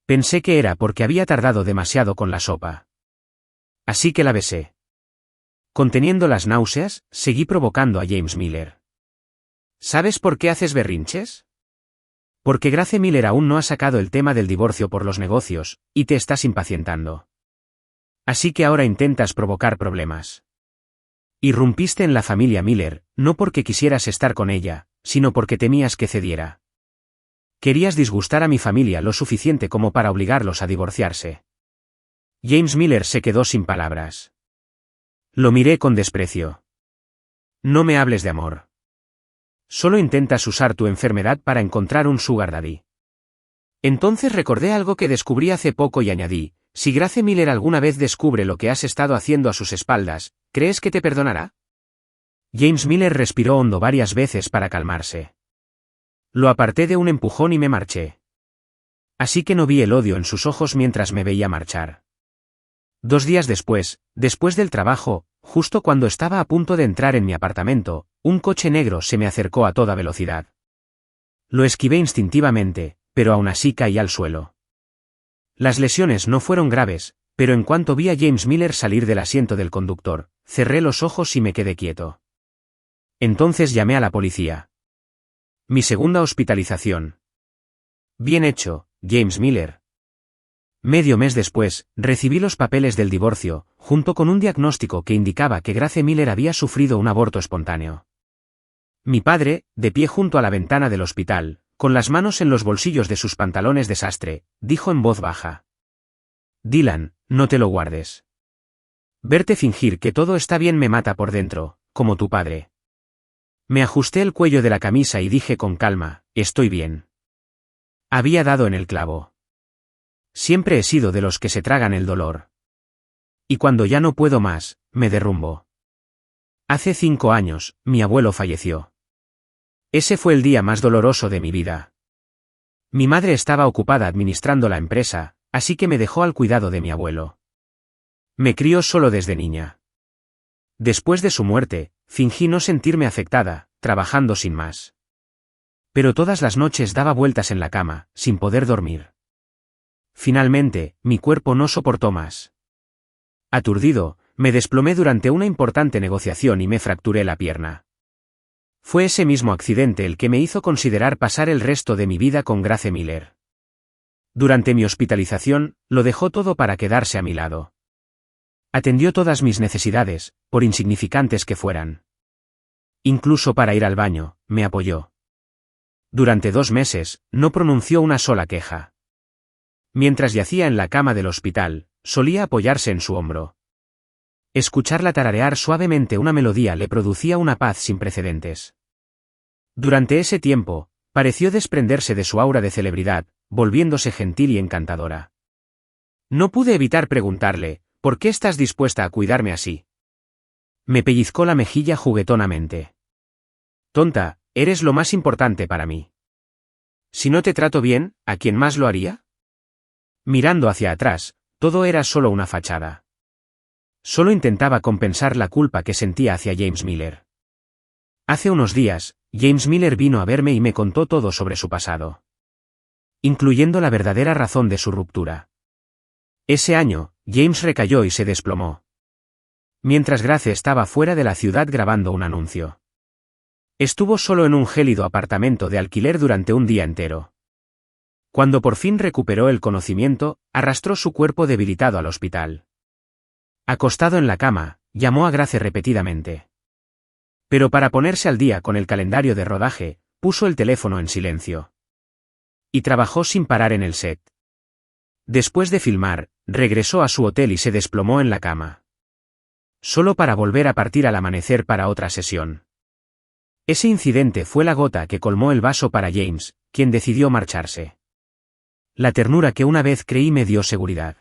Pensé que era porque había tardado demasiado con la sopa. Así que la besé. Conteniendo las náuseas, seguí provocando a James Miller. ¿Sabes por qué haces berrinches? Porque Grace Miller aún no ha sacado el tema del divorcio por los negocios, y te estás impacientando. Así que ahora intentas provocar problemas. Irrumpiste en la familia Miller, no porque quisieras estar con ella, sino porque temías que cediera. Querías disgustar a mi familia lo suficiente como para obligarlos a divorciarse. James Miller se quedó sin palabras. Lo miré con desprecio. No me hables de amor. Solo intentas usar tu enfermedad para encontrar un sugar daddy. Entonces recordé algo que descubrí hace poco y añadí: si Grace Miller alguna vez descubre lo que has estado haciendo a sus espaldas, ¿crees que te perdonará? James Miller respiró hondo varias veces para calmarse. Lo aparté de un empujón y me marché. Así que no vi el odio en sus ojos mientras me veía marchar. 2 días después del trabajo, justo cuando estaba a punto de entrar en mi apartamento, un coche negro se me acercó a toda velocidad. Lo esquivé instintivamente, pero aún así caí al suelo. Las lesiones no fueron graves, pero en cuanto vi a James Miller salir del asiento del conductor, cerré los ojos y me quedé quieto. Entonces llamé a la policía. Mi segunda hospitalización. Bien hecho, James Miller. Medio mes después, recibí los papeles del divorcio, junto con un diagnóstico que indicaba que Grace Miller había sufrido un aborto espontáneo. Mi padre, de pie junto a la ventana del hospital, con las manos en los bolsillos de sus pantalones de sastre, dijo en voz baja: Dylan, no te lo guardes. Verte fingir que todo está bien me mata por dentro, como tu padre. Me ajusté el cuello de la camisa y dije con calma: estoy bien. Había dado en el clavo. Siempre he sido de los que se tragan el dolor. Y cuando ya no puedo más, me derrumbo. Hace 5 años, mi abuelo falleció. Ese fue el día más doloroso de mi vida. Mi madre estaba ocupada administrando la empresa, así que me dejó al cuidado de mi abuelo. Me crió solo desde niña. Después de su muerte, fingí no sentirme afectada, trabajando sin más. Pero todas las noches daba vueltas en la cama, sin poder dormir. Finalmente, mi cuerpo no soportó más. Aturdido, me desplomé durante una importante negociación y me fracturé la pierna. Fue ese mismo accidente el que me hizo considerar pasar el resto de mi vida con Grace Miller. Durante mi hospitalización, lo dejó todo para quedarse a mi lado. Atendió todas mis necesidades, por insignificantes que fueran. Incluso para ir al baño, me apoyó. Durante 2 meses, no pronunció una sola queja. Mientras yacía en la cama del hospital, solía apoyarse en su hombro. Escucharla tararear suavemente una melodía le producía una paz sin precedentes. Durante ese tiempo, pareció desprenderse de su aura de celebridad, volviéndose gentil y encantadora. No pude evitar preguntarle, ¿por qué estás dispuesta a cuidarme así? Me pellizcó la mejilla juguetonamente. Tonta, eres lo más importante para mí. Si no te trato bien, ¿a quién más lo haría? Mirando hacia atrás, todo era solo una fachada. Solo intentaba compensar la culpa que sentía hacia James Miller. Hace unos días, James Miller vino a verme y me contó todo sobre su pasado, incluyendo la verdadera razón de su ruptura. Ese año, James recayó y se desplomó. Mientras Grace estaba fuera de la ciudad grabando un anuncio. Estuvo solo en un gélido apartamento de alquiler durante un día entero. Cuando por fin recuperó el conocimiento, arrastró su cuerpo debilitado al hospital. Acostado en la cama, llamó a Grace repetidamente. Pero para ponerse al día con el calendario de rodaje, puso el teléfono en silencio. Y trabajó sin parar en el set. Después de filmar, regresó a su hotel y se desplomó en la cama. Solo para volver a partir al amanecer para otra sesión. Ese incidente fue la gota que colmó el vaso para James, quien decidió marcharse. La ternura que una vez creí me dio seguridad.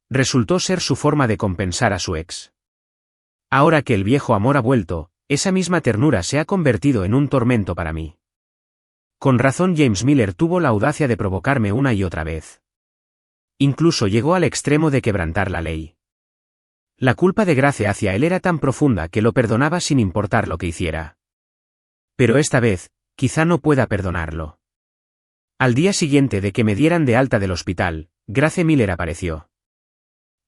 Resultó ser su forma de compensar a su ex. Ahora que el viejo amor ha vuelto, esa misma ternura se ha convertido en un tormento para mí. Con razón James Miller tuvo la audacia de provocarme una y otra vez. Incluso llegó al extremo de quebrantar la ley. La culpa de Grace hacia él era tan profunda que lo perdonaba sin importar lo que hiciera. Pero esta vez, quizá no pueda perdonarlo. Al día siguiente de que me dieran de alta del hospital, Grace Miller apareció.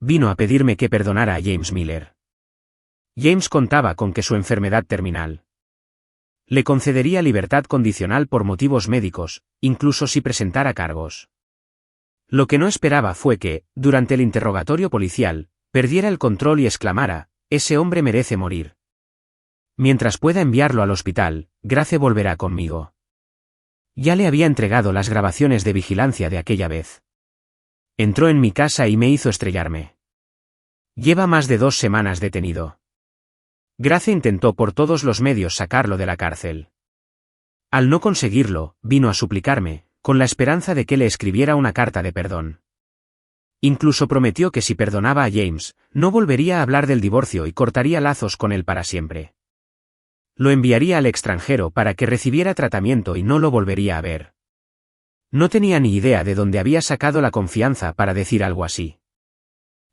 Vino a pedirme que perdonara a James Miller. James contaba con que su enfermedad terminal le concedería libertad condicional por motivos médicos, incluso si presentara cargos. Lo que no esperaba fue que, durante el interrogatorio policial, perdiera el control y exclamara, «Ese hombre merece morir. Mientras pueda enviarlo al hospital, Grace volverá conmigo». Ya le había entregado las grabaciones de vigilancia de aquella vez. Entró en mi casa y me hizo estrellarme. Lleva más de 2 semanas detenido. Grace intentó por todos los medios sacarlo de la cárcel. Al no conseguirlo, vino a suplicarme, con la esperanza de que le escribiera una carta de perdón. Incluso prometió que si perdonaba a James, no volvería a hablar del divorcio y cortaría lazos con él para siempre. Lo enviaría al extranjero para que recibiera tratamiento y no lo volvería a ver. No tenía ni idea de dónde había sacado la confianza para decir algo así.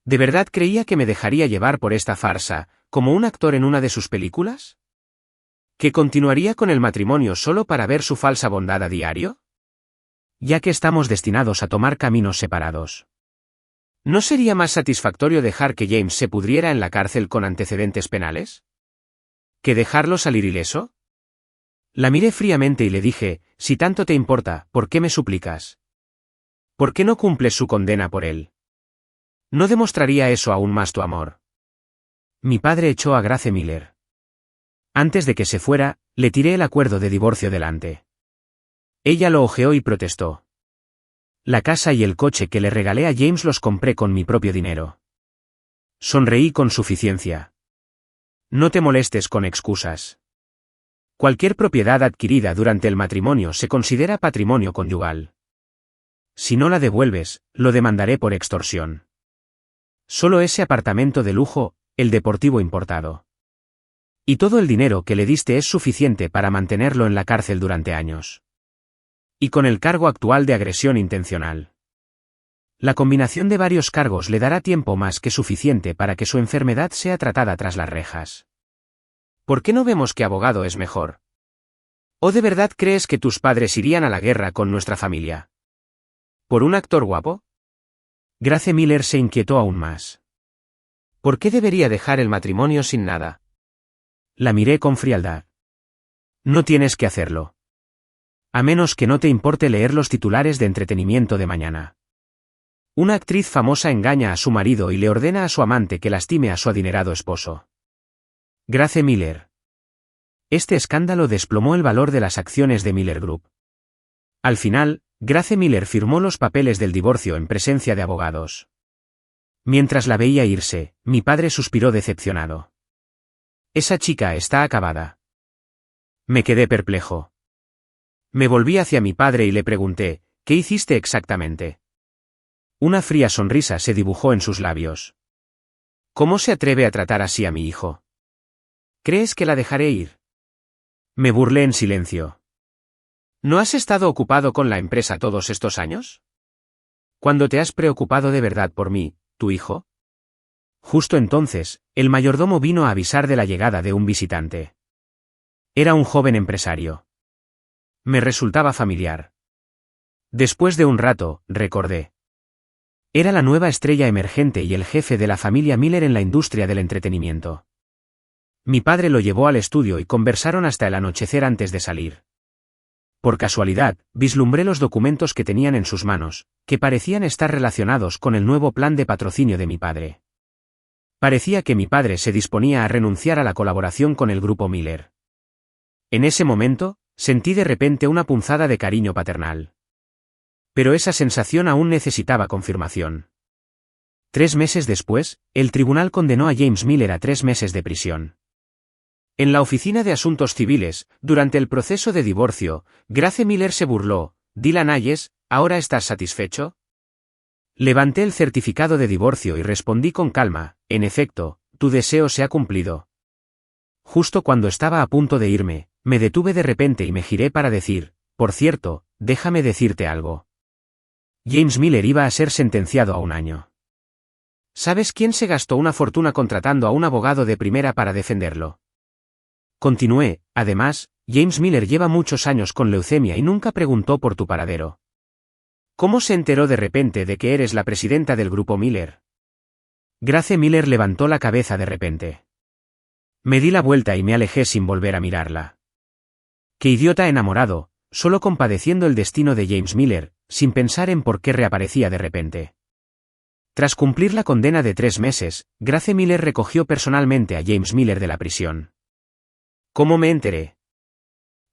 ¿De verdad creía que me dejaría llevar por esta farsa, como un actor en una de sus películas? ¿Que continuaría con el matrimonio solo para ver su falsa bondad a diario? Ya que estamos destinados a tomar caminos separados. ¿No sería más satisfactorio dejar que James se pudriera en la cárcel con antecedentes penales? ¿Que dejarlo salir ileso? La miré fríamente y le dije, si tanto te importa, ¿por qué me suplicas? ¿Por qué no cumples su condena por él? ¿No demostraría eso aún más tu amor? Mi padre echó a Grace Miller. Antes de que se fuera, le tiré el acuerdo de divorcio delante. Ella lo hojeó y protestó. La casa y el coche que le regalé a James los compré con mi propio dinero. Sonreí con suficiencia. No te molestes con excusas. Cualquier propiedad adquirida durante el matrimonio se considera patrimonio conyugal. Si no la devuelves, lo demandaré por extorsión. Solo ese apartamento de lujo, el deportivo importado. Y todo el dinero que le diste es suficiente para mantenerlo en la cárcel durante años. Y con el cargo actual de agresión intencional. La combinación de varios cargos le dará tiempo más que suficiente para que su enfermedad sea tratada tras las rejas. ¿Por qué no vemos que abogado es mejor? ¿O de verdad crees que tus padres irían a la guerra con nuestra familia? ¿Por un actor guapo? Grace Miller se inquietó aún más. ¿Por qué debería dejar el matrimonio sin nada? La miré con frialdad. No tienes que hacerlo. A menos que no te importe leer los titulares de entretenimiento de mañana. Una actriz famosa engaña a su marido y le ordena a su amante que lastime a su adinerado esposo. Grace Miller. Este escándalo desplomó el valor de las acciones de Miller Group. Al final, Grace Miller firmó los papeles del divorcio en presencia de abogados. Mientras la veía irse, mi padre suspiró decepcionado. Esa chica está acabada. Me quedé perplejo. Me volví hacia mi padre y le pregunté, ¿qué hiciste exactamente? Una fría sonrisa se dibujó en sus labios. ¿Cómo se atreve a tratar así a mi hijo? ¿Crees que la dejaré ir? Me burlé en silencio. ¿No has estado ocupado con la empresa todos estos años? ¿Cuándo te has preocupado de verdad por mí, tu hijo? Justo entonces, el mayordomo vino a avisar de la llegada de un visitante. Era un joven empresario. Me resultaba familiar. Después de un rato, recordé. Era la nueva estrella emergente y el jefe de la familia Miller en la industria del entretenimiento. Mi padre lo llevó al estudio y conversaron hasta el anochecer antes de salir. Por casualidad, vislumbré los documentos que tenían en sus manos, que parecían estar relacionados con el nuevo plan de patrocinio de mi padre. Parecía que mi padre se disponía a renunciar a la colaboración con el grupo Miller. En ese momento, sentí de repente una punzada de cariño paternal. Pero esa sensación aún necesitaba confirmación. 3 meses después, el tribunal condenó a James Miller a 3 meses de prisión. En la oficina de asuntos civiles, durante el proceso de divorcio, Grace Miller se burló. Dylan Hayes, ¿ahora estás satisfecho? Levanté el certificado de divorcio y respondí con calma, en efecto, tu deseo se ha cumplido. Justo cuando estaba a punto de irme, me detuve de repente y me giré para decir, por cierto, déjame decirte algo. James Miller iba a ser sentenciado a 1 año. ¿Sabes quién se gastó una fortuna contratando a un abogado de primera para defenderlo? Continué, además, James Miller lleva muchos años con leucemia y nunca preguntó por tu paradero. ¿Cómo se enteró de repente de que eres la presidenta del grupo Miller? Grace Miller levantó la cabeza de repente. Me di la vuelta y me alejé sin volver a mirarla. Qué idiota enamorado, solo compadeciendo el destino de James Miller, sin pensar en por qué reaparecía de repente. Tras cumplir la condena de 3 meses, Grace Miller recogió personalmente a James Miller de la prisión. ¿Cómo me enteré?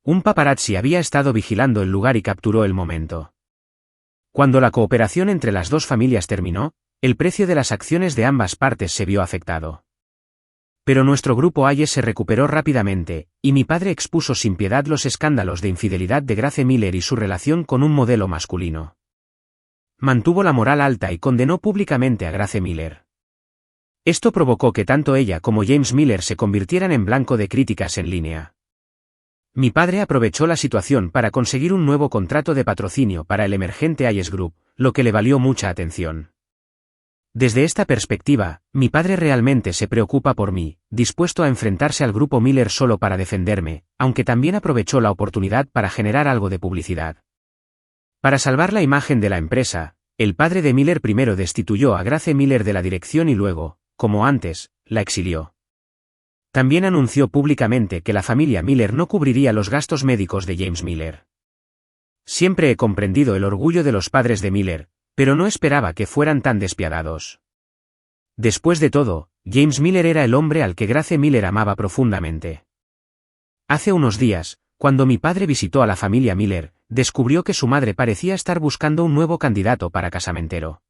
Un paparazzi había estado vigilando el lugar y capturó el momento. Cuando la cooperación entre las dos familias terminó, el precio de las acciones de ambas partes se vio afectado. Pero nuestro grupo Hayes se recuperó rápidamente, y mi padre expuso sin piedad los escándalos de infidelidad de Grace Miller y su relación con un modelo masculino. Mantuvo la moral alta y condenó públicamente a Grace Miller. Esto provocó que tanto ella como James Miller se convirtieran en blanco de críticas en línea. Mi padre aprovechó la situación para conseguir un nuevo contrato de patrocinio para el emergente Hayes Group, lo que le valió mucha atención. Desde esta perspectiva, mi padre realmente se preocupa por mí, dispuesto a enfrentarse al grupo Miller solo para defenderme, aunque también aprovechó la oportunidad para generar algo de publicidad. Para salvar la imagen de la empresa, el padre de Miller primero destituyó a Grace Miller de la dirección y luego, como antes, la exilió. También anunció públicamente que la familia Miller no cubriría los gastos médicos de James Miller. Siempre he comprendido el orgullo de los padres de Miller, pero no esperaba que fueran tan despiadados. Después de todo, James Miller era el hombre al que Grace Miller amaba profundamente. Hace unos días, cuando mi padre visitó a la familia Miller, descubrió que su madre parecía estar buscando un nuevo candidato para casamentero.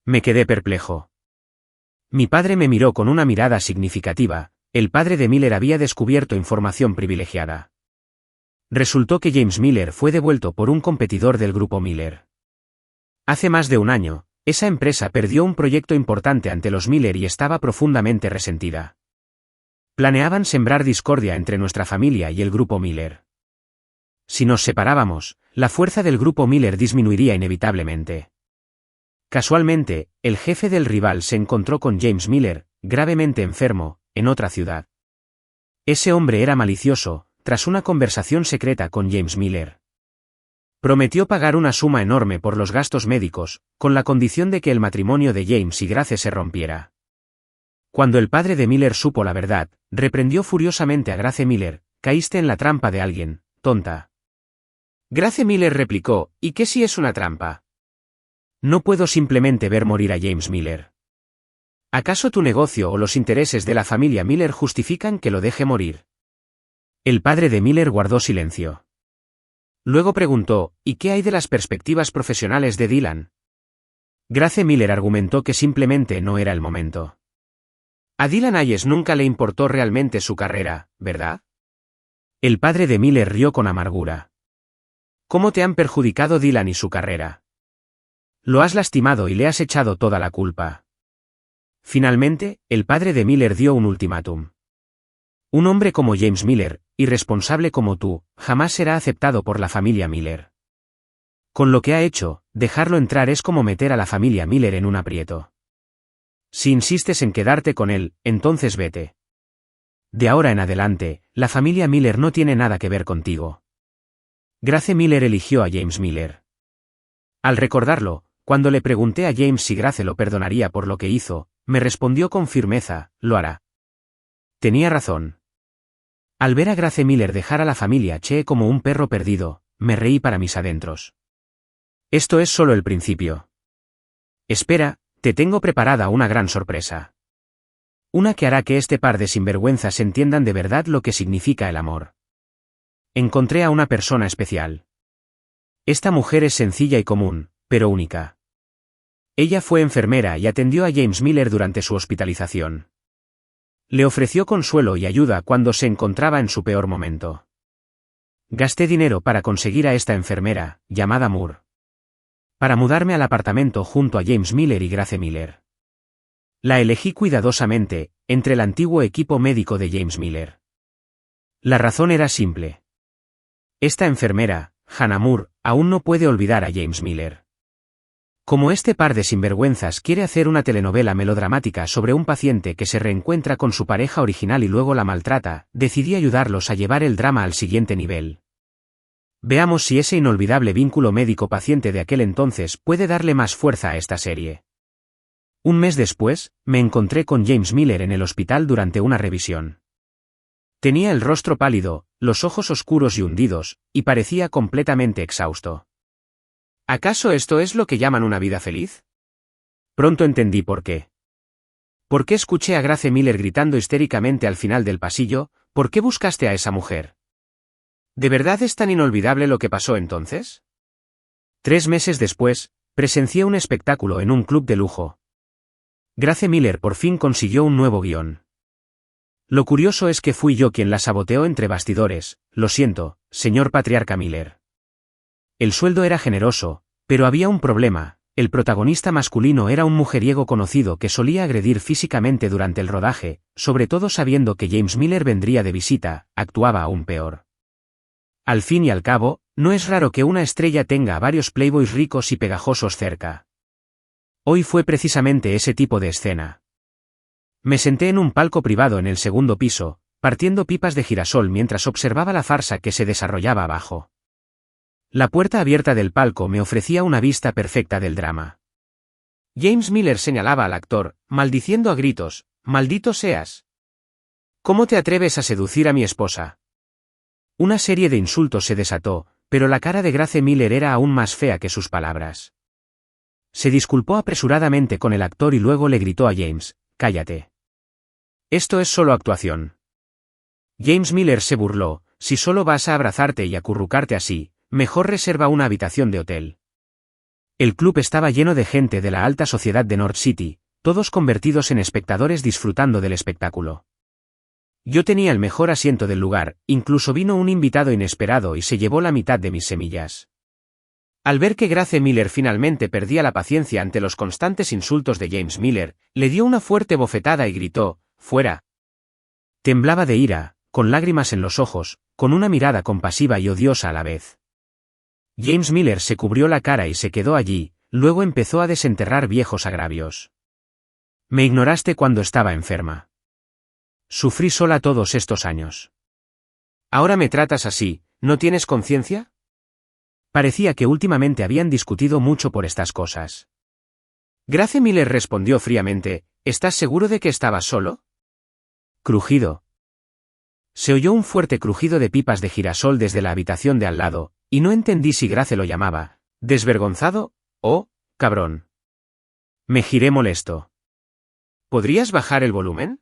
Me quedé perplejo. Mi padre me miró con una mirada significativa. El padre de Miller había descubierto información privilegiada. Resultó que James Miller fue devuelto por un competidor del grupo Miller. Hace más de 1 año, esa empresa perdió un proyecto importante ante los Miller y estaba profundamente resentida. Planeaban sembrar discordia entre nuestra familia y el grupo Miller. Si nos separábamos, la fuerza del grupo Miller disminuiría inevitablemente. Casualmente, el jefe del rival se encontró con James Miller, gravemente enfermo, en otra ciudad. Ese hombre era malicioso, tras una conversación secreta con James Miller. Prometió pagar una suma enorme por los gastos médicos, con la condición de que el matrimonio de James y Grace se rompiera. Cuando el padre de Miller supo la verdad, reprendió furiosamente a Grace Miller: caíste en la trampa de alguien, tonta. Grace Miller replicó, ¿y qué si es una trampa? No puedo simplemente ver morir a James Miller. ¿Acaso tu negocio o los intereses de la familia Miller justifican que lo deje morir? El padre de Miller guardó silencio. Luego preguntó, ¿y qué hay de las perspectivas profesionales de Dylan? Grace Miller argumentó que simplemente no era el momento. A Dylan Hayes nunca le importó realmente su carrera, ¿verdad? El padre de Miller rió con amargura. ¿Cómo te han perjudicado Dylan y su carrera? Lo has lastimado y le has echado toda la culpa. Finalmente, el padre de Miller dio un ultimátum. Un hombre como James Miller, irresponsable como tú, jamás será aceptado por la familia Miller. Con lo que ha hecho, dejarlo entrar es como meter a la familia Miller en un aprieto. Si insistes en quedarte con él, entonces vete. De ahora en adelante, la familia Miller no tiene nada que ver contigo. Grace Miller eligió a James Miller. Al recordarlo, cuando le pregunté a James si Grace lo perdonaría por lo que hizo, me respondió con firmeza, lo hará. Tenía razón. Al ver a Grace Miller dejar a la familia Che como un perro perdido, me reí para mis adentros. Esto es solo el principio. Espera, te tengo preparada una gran sorpresa. Una que hará que este par de sinvergüenzas entiendan de verdad lo que significa el amor. Encontré a una persona especial. Esta mujer es sencilla y común, pero única. Ella fue enfermera y atendió a James Miller durante su hospitalización. Le ofreció consuelo y ayuda cuando se encontraba en su peor momento. Gasté dinero para conseguir a esta enfermera, llamada Moore. Para mudarme al apartamento junto a James Miller y Grace Miller. La elegí cuidadosamente, entre el antiguo equipo médico de James Miller. La razón era simple. Esta enfermera, Hannah Moore, aún no puede olvidar a James Miller. Como este par de sinvergüenzas quiere hacer una telenovela melodramática sobre un paciente que se reencuentra con su pareja original y luego la maltrata, decidí ayudarlos a llevar el drama al siguiente nivel. Veamos si ese inolvidable vínculo médico-paciente de aquel entonces puede darle más fuerza a esta serie. Un mes después, me encontré con James Miller en el hospital durante una revisión. Tenía el rostro pálido, los ojos oscuros y hundidos, y parecía completamente exhausto. ¿Acaso esto es lo que llaman una vida feliz? Pronto entendí por qué. ¿Por qué escuché a Grace Miller gritando histéricamente al final del pasillo? ¿Por qué buscaste a esa mujer? ¿De verdad es tan inolvidable lo que pasó entonces? 3 meses después, presencié un espectáculo en un club de lujo. Grace Miller por fin consiguió un nuevo guión. Lo curioso es que fui yo quien la saboteó entre bastidores, lo siento, señor patriarca Miller. El sueldo era generoso, pero había un problema, el protagonista masculino era un mujeriego conocido que solía agredir físicamente durante el rodaje, sobre todo sabiendo que James Miller vendría de visita, actuaba aún peor. Al fin y al cabo, no es raro que una estrella tenga a varios playboys ricos y pegajosos cerca. Hoy fue precisamente ese tipo de escena. Me senté en un palco privado en el segundo piso, partiendo pipas de girasol mientras observaba la farsa que se desarrollaba abajo. La puerta abierta del palco me ofrecía una vista perfecta del drama. James Miller señalaba al actor, maldiciendo a gritos, «¡Maldito seas! ¿Cómo te atreves a seducir a mi esposa?» Una serie de insultos se desató, pero la cara de Grace Miller era aún más fea que sus palabras. Se disculpó apresuradamente con el actor y luego le gritó a James, «¡Cállate! Esto es solo actuación». James Miller se burló, «Si solo vas a abrazarte y acurrucarte así, mejor reserva una habitación de hotel». El club estaba lleno de gente de la alta sociedad de North City, todos convertidos en espectadores disfrutando del espectáculo. Yo tenía el mejor asiento del lugar, incluso vino un invitado inesperado y se llevó la mitad de mis semillas. Al ver que Grace Miller finalmente perdía la paciencia ante los constantes insultos de James Miller, le dio una fuerte bofetada y gritó, «¡Fuera!». Temblaba de ira, con lágrimas en los ojos, con una mirada compasiva y odiosa a la vez. James Miller se cubrió la cara y se quedó allí, luego empezó a desenterrar viejos agravios. «Me ignoraste cuando estaba enferma. Sufrí sola todos estos años. Ahora me tratas así, ¿no tienes conciencia?». Parecía que últimamente habían discutido mucho por estas cosas. Grace Miller respondió fríamente, «¿Estás seguro de que estabas solo?». Crujido. Se oyó un fuerte crujido de pipas de girasol desde la habitación de al lado, Y no entendí si Grace lo llamaba desvergonzado o cabrón. Me giré molesto. ¿Podrías bajar el volumen?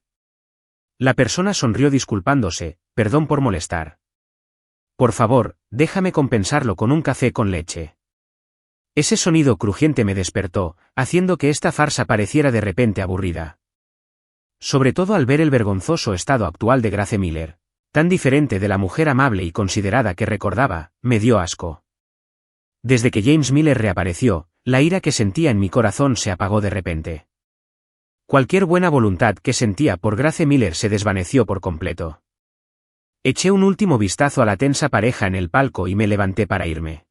La persona sonrió disculpándose, perdón por molestar. Por favor, déjame compensarlo con un café con leche. Ese sonido crujiente me despertó, haciendo que esta farsa pareciera de repente aburrida. Sobre todo al ver el vergonzoso estado actual de Grace Miller, tan diferente de la mujer amable y considerada que recordaba, me dio asco. Desde que James Miller reapareció, la ira que sentía en mi corazón se apagó de repente. Cualquier buena voluntad que sentía por Grace Miller se desvaneció por completo. Eché un último vistazo a la tensa pareja en el palco y me levanté para irme.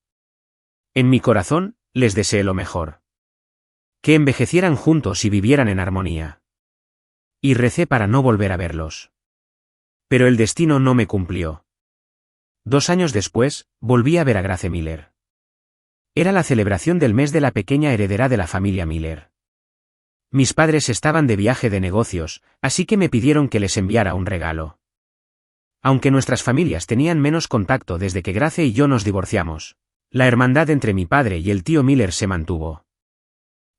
En mi corazón, les deseé lo mejor. Que envejecieran juntos y vivieran en armonía. Y recé para no volver a verlos. Pero el destino no me cumplió. 2 años después, volví a ver a Grace Miller. Era la celebración del mes de la pequeña heredera de la familia Miller. Mis padres estaban de viaje de negocios, así que me pidieron que les enviara un regalo. Aunque nuestras familias tenían menos contacto desde que Grace y yo nos divorciamos, la hermandad entre mi padre y el tío Miller se mantuvo.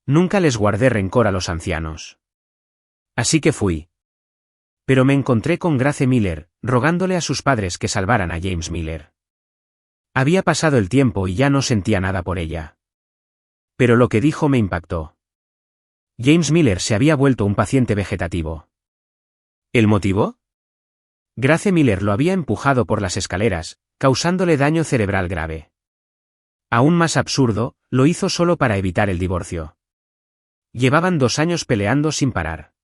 Nunca les guardé rencor a los ancianos. Así que fui. Pero me encontré con Grace Miller, rogándole a sus padres que salvaran a James Miller. Había pasado el tiempo y ya no sentía nada por ella. Pero lo que dijo me impactó. James Miller se había vuelto un paciente vegetativo. ¿El motivo? Grace Miller lo había empujado por las escaleras, causándole daño cerebral grave. Aún más absurdo, lo hizo solo para evitar el divorcio. Llevaban 2 años peleando sin parar.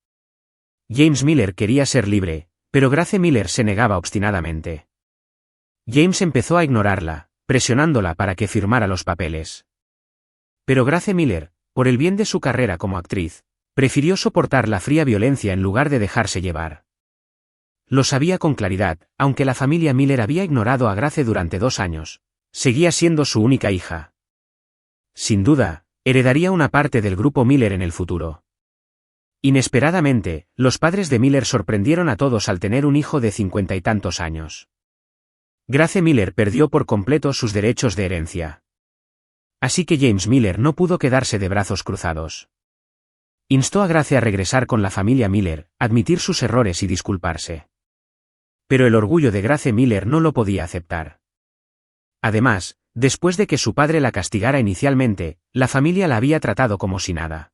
James Miller quería ser libre, pero Grace Miller se negaba obstinadamente. James empezó a ignorarla, presionándola para que firmara los papeles. Pero Grace Miller, por el bien de su carrera como actriz, prefirió soportar la fría violencia en lugar de dejarse llevar. Lo sabía con claridad, aunque la familia Miller había ignorado a Grace durante 2 años. Seguía siendo su única hija. Sin duda, heredaría una parte del grupo Miller en el futuro. Inesperadamente, los padres de Miller sorprendieron a todos al tener un hijo de 50 y tantos años. Grace Miller perdió por completo sus derechos de herencia. Así que James Miller no pudo quedarse de brazos cruzados. Instó a Grace a regresar con la familia Miller, admitir sus errores y disculparse. Pero el orgullo de Grace Miller no lo podía aceptar. Además, después de que su padre la castigara inicialmente, la familia la había tratado como si nada.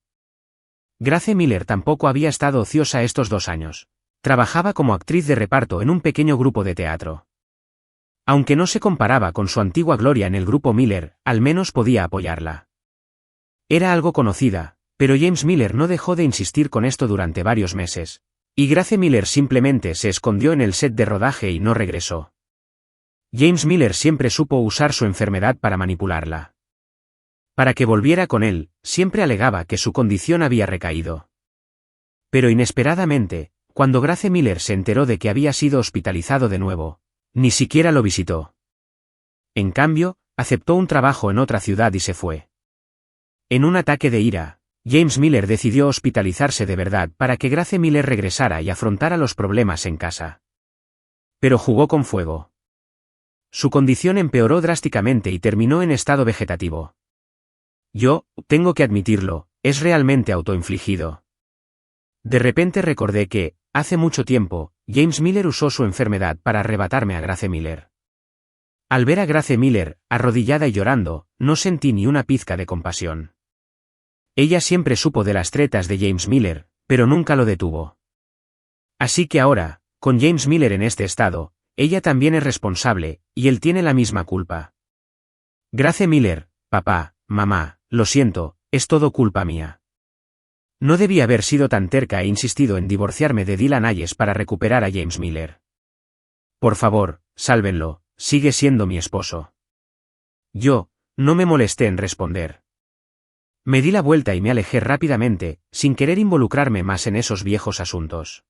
Grace Miller tampoco había estado ociosa estos 2 años. Trabajaba como actriz de reparto en un pequeño grupo de teatro. Aunque no se comparaba con su antigua gloria en el grupo Miller, al menos podía apoyarla. Era algo conocida, pero James Miller no dejó de insistir con esto durante varios meses, y Grace Miller simplemente se escondió en el set de rodaje y no regresó. James Miller siempre supo usar su enfermedad para manipularla. Para que volviera con él, siempre alegaba que su condición había recaído. Pero inesperadamente, cuando Grace Miller se enteró de que había sido hospitalizado de nuevo, ni siquiera lo visitó. En cambio, aceptó un trabajo en otra ciudad y se fue. En un ataque de ira, James Miller decidió hospitalizarse de verdad para que Grace Miller regresara y afrontara los problemas en casa. Pero jugó con fuego. Su condición empeoró drásticamente y terminó en estado vegetativo. Yo, tengo que admitirlo, es realmente autoinfligido. De repente recordé que, hace mucho tiempo, James Miller usó su enfermedad para arrebatarme a Grace Miller. Al ver a Grace Miller, arrodillada y llorando, no sentí ni una pizca de compasión. Ella siempre supo de las tretas de James Miller, pero nunca lo detuvo. Así que ahora, con James Miller en este estado, ella también es responsable, y él tiene la misma culpa. Grace Miller, papá, mamá, lo siento, es todo culpa mía. No debí haber sido tan terca e insistido en divorciarme de Dylan Hayes para recuperar a James Miller. Por favor, sálvenlo, sigue siendo mi esposo. Yo, no me molesté en responder. Me di la vuelta y me alejé rápidamente, sin querer involucrarme más en esos viejos asuntos.